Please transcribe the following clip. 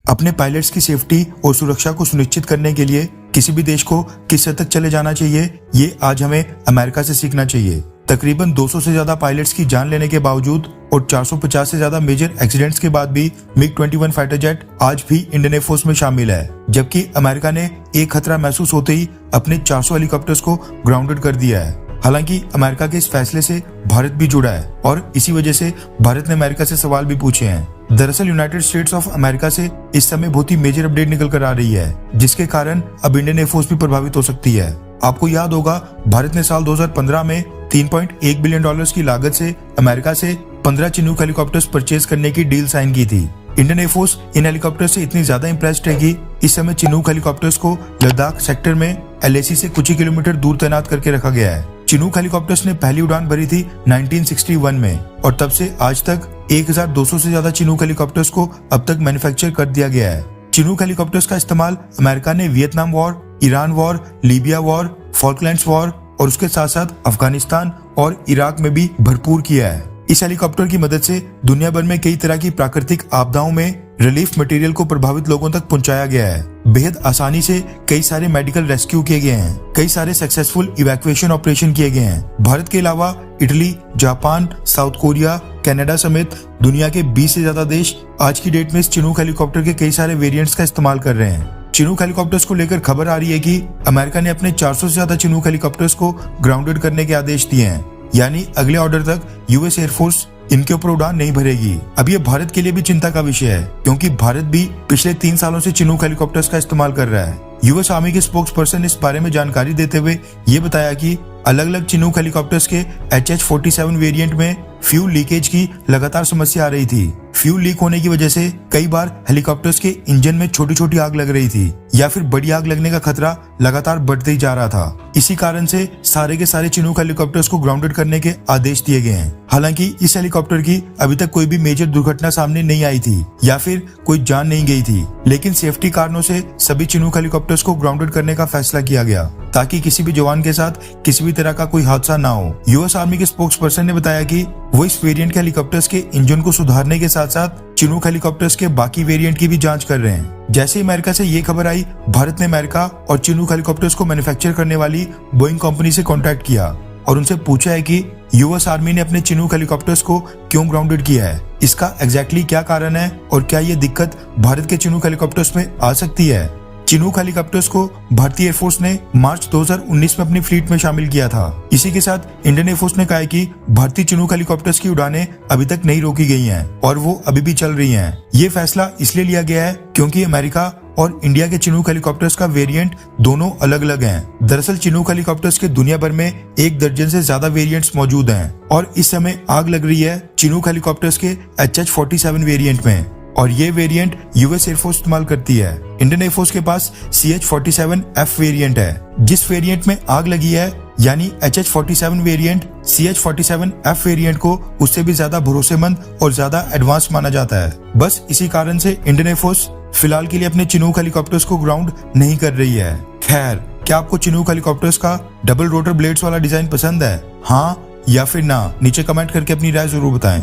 अपने पायलट्स की सेफ्टी और सुरक्षा को सुनिश्चित करने के लिए किसी भी देश को किस हद तक चले जाना चाहिए, ये आज हमें अमेरिका से सीखना चाहिए। तकरीबन 200 से ज्यादा पायलट्स की जान लेने के बावजूद और 450 से ज्यादा मेजर एक्सीडेंट्स के बाद भी MiG-21 फाइटर जेट आज भी इंडियन एयरफोर्स में शामिल है, जबकि अमेरिका ने एक खतरा महसूस होते ही अपने 400 हेलीकॉप्टर्स को ग्राउंडेड कर दिया है। हालांकि अमेरिका के इस फैसले से भारत भी जुड़ा है और इसी वजह से भारत ने अमेरिका से सवाल भी पूछे हैं। दरअसल यूनाइटेड स्टेट्स ऑफ अमेरिका से इस समय बहुत ही मेजर अपडेट निकल कर आ रही है, जिसके कारण अब इंडियन एयरफोर्स भी प्रभावित हो सकती है। आपको याद होगा, भारत ने साल 2015 में $3.1 बिलियन की लागत से अमेरिका से 15 चिनूक हेलीकॉप्टर्स परचेज करने की डील साइन की थी। इंडियन एयरफोर्स इन हेलीकॉप्टर से इतनी ज्यादा इंप्रेस्ड है कि इस समय चिनूक हेलीकॉप्टर्स को लद्दाख सेक्टर में LAC से कुछ ही किलोमीटर दूर तैनात करके रखा गया है। चिनूक हेलीकॉप्टर्स ने पहली उड़ान भरी थी 1961 में और तब से आज तक 1200 से ज्यादा चिनूक हेलीकॉप्टर्स को अब तक मैन्युफैक्चर कर दिया गया है। चिनूक हेलीकॉप्टर्स का इस्तेमाल अमेरिका ने Vietnam war, Iran war, Libya war, Falklands war और उसके साथ साथ अफगानिस्तान और इराक में भी भरपूर किया है। इस हेलीकॉप्टर की मदद से दुनिया भर में कई तरह की प्राकृतिक आपदाओं में रिलीफ मटेरियल को प्रभावित लोगों तक पहुंचाया गया है। बेहद आसानी से कई सारे मेडिकल रेस्क्यू किए गए हैं, कई सारे सक्सेसफुल इवैक्यूएशन ऑपरेशन किए गए हैं। भारत के अलावा Italy, Japan, south Korea, Canada समेत दुनिया के 20 से ज्यादा देश आज की डेट में इस चिनूक हेलीकॉप्टर के कई सारे वेरिएंट्स का इस्तेमाल कर रहे हैं। चिनूक हेलीकॉप्टर्स को लेकर खबर आ रही है कि अमेरिका ने अपने 400 से ज्यादा चिनूक हेलीकॉप्टर्स को ग्राउंडेड करने के आदेश दिए हैं, यानी अगले ऑर्डर तक यूएस एयरफोर्स इनके ऊपर उड़ान नहीं भरेगी। अब ये भारत के लिए भी चिंता का विषय है, क्योंकि भारत भी पिछले 3 सालों से चिनूक हेलीकॉप्टर्स का इस्तेमाल कर रहा है। यूएस आर्मी के स्पोक्स पर्सन ने इस बारे में जानकारी देते हुए ये बताया कि अलग अलग चिनूक हेलीकॉप्टर्स के HH-47 वेरिएंट में फ्यूल लीकेज की लगातार समस्या आ रही थी। फ्यूल लीक होने की वजह से कई बार हेलीकॉप्टर्स के इंजन में छोटी छोटी आग लग रही थी या फिर बड़ी आग लगने का खतरा लगातार बढ़ते ही जा रहा था। इसी कारण से सारे के सारे चिनूक हेलीकॉप्टर्स को ग्राउंडेड करने के आदेश दिए गए हैं। हालांकि इस हेलीकॉप्टर की अभी तक कोई भी मेजर दुर्घटना सामने नहीं आई थी या फिर कोई जान नहीं गई थी, लेकिन सेफ्टी कारणों से सभी चिनूक हेलीकॉप्टर्स को ग्राउंडेड करने का फैसला किया गया ताकि किसी भी जवान के साथ किसी भी तरह का कोई हादसा ना हो। यूएस आर्मी के स्पोक्स पर्सन ने बताया कि वो इस वेरिएंट के हेलीकॉप्टर्स के इंजन को सुधारने के साथ साथ चिनूक हेलीकॉप्टर्स के बाकी वेरिएंट की भी जांच कर रहे हैं। जैसे ही अमेरिका से ये खबर आई, भारत ने अमेरिका और चिनूक हेलीकॉप्टर्स को मैन्युफैक्चर करने वाली बोइंग कंपनी से कांटेक्ट किया और उनसे पूछा है कि यूएस आर्मी ने अपने चिनूक हेलीकॉप्टर्स को क्यों ग्राउंडेड किया है, इसका एग्जैक्टली क्या कारण है और क्या ये दिक्कत भारत के चिनूक हेलीकॉप्टर्स में आ सकती है। चिनूक हेलीकॉप्टर्स को भारतीय एयरफोर्स ने मार्च 2019 में अपनी फ्लीट में शामिल किया था। इसी के साथ इंडियन एयरफोर्स ने कहा है कि भारतीय चिनूक हेलीकॉप्टर्स की उड़ानें अभी तक नहीं रोकी गई हैं और वो अभी भी चल रही हैं। ये फैसला इसलिए लिया गया है क्योंकि अमेरिका और इंडिया के चिनूक हेलीकॉप्टर्स का वेरिएंट दोनों अलग अलग हैं। दरअसल चिनूक हेलीकॉप्टर्स के दुनिया भर में 1 दर्जन से ज्यादा वेरिएंट्स मौजूद हैं और इस समय आग लग रही है चिनूक हेलीकॉप्टर्स के HH-47 वेरिएंट में और ये वेरिएंट यूएस एयरफोर्स इस्तेमाल करती है। इंडियन एयरफोर्स के पास CH-47F वेरिएंट है। जिस वेरिएंट में आग लगी है यानी HH-47 वेरिएंट CH-47F वेरिएंट को उससे भी ज्यादा भरोसेमंद और ज्यादा एडवांस माना जाता है। बस इसी कारण से इंडियन एयरफोर्स फिलहाल के लिए अपने चिनूक हेलीकॉप्टर्स को ग्राउंड नहीं कर रही है। खैर, क्या आपको चिनूक हेलीकॉप्टर्स का डबल रोटर ब्लेड्स वाला डिजाइन पसंद है? हाँ या फिर ना? नीचे कमेंट करके अपनी राय जरूर बताएं।